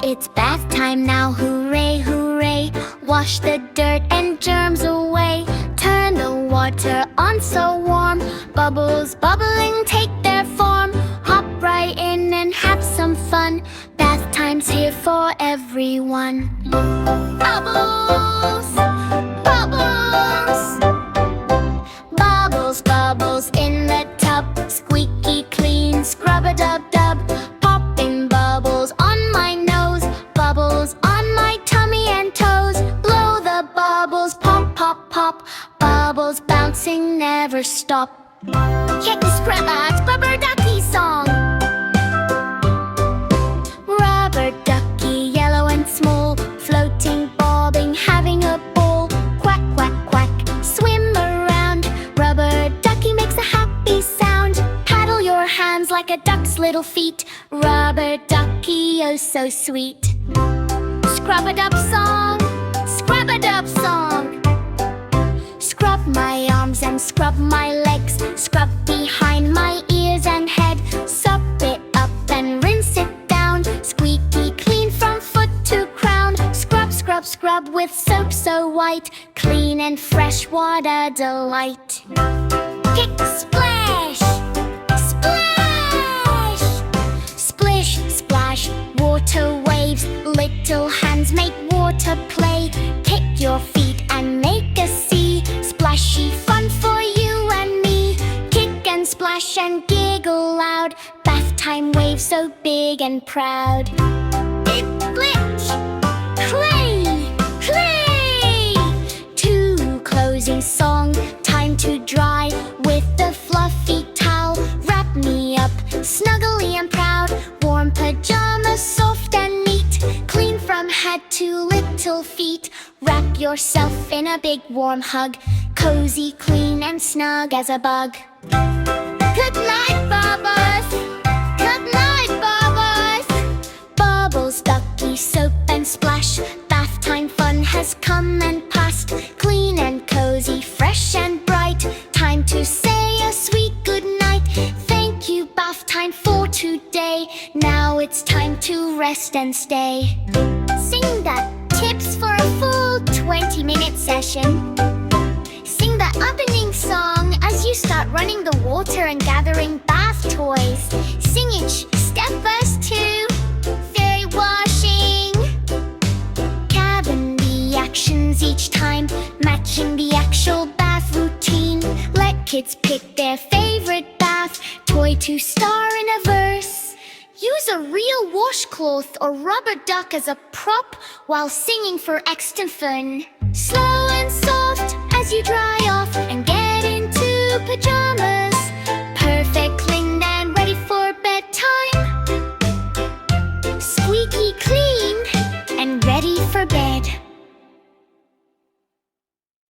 It's bath time now, hooray, hooray. Wash the dirt and germs away. Turn the water on so warm. Bubbles bubbling take their form. Hop right in and have some fun. Bath time's here for everyone. Bubbles, bubbles. Bubbles, bubbles in the tub. Squeaky clean, scrub-a-dub-dub. Popping bubbles on my nose. Bubbles on my tummy and toes. Blow the bubbles, pop, pop, pop. Bubbles bouncing never stop. Check the scrub-a rubber ducky song. Rubber ducky, yellow and small, floating, bobbing, having a ball. Quack, quack, quack, swim around. Rubber ducky makes a happy sound. Paddle your hands like a duck's little feet. Rubber ducky, oh so sweet. Scrub-a-dub song, scrub-a-dub song. Scrub my arms and scrub my legs. Scrub behind my ears and head. Sup it up and rinse it down. Squeaky clean from foot to crown. Scrub, scrub, scrub with soap so white. Clean and fresh, what a delight. Kick, splash, splash. Splish, splash, water waves. Little hands make water play. Kick your feet and make a sea. Splashy fun for you and me. Kick and splash and giggle loud. Bath time waves so big and proud. Splish, play, play. To closing song, time to dry with the fluffy towel. Wrap me up, snuggly and proud. Warm pajamas, soft and neat. Clean from head to little feet. Wrap yourself in a big warm hug. Cozy, clean and snug as a bug. Good night, Bubbles. Good night, Bubbles. Bubbles, ducky, soap and splash. Bath time fun has come and passed. Clean and cozy, fresh and bright. Time to say a sweet good night. Thank you, bath time, for today. Now it's time to rest and stay. Sing the tips for a full 20-minute session. Sing the opening song as you start running the water and gathering bath toys. Sing each step as to fairy washing. Cabin the actions each time, matching the actual bath routine. Let kids pick their favorite bath toy to star in a verse. Use a real washcloth or rubber duck as a prop while singing for extra fun. Slow and soft as you dry off and get into pajamas. Perfect, clean and ready for bedtime. Squeaky clean and ready for bed.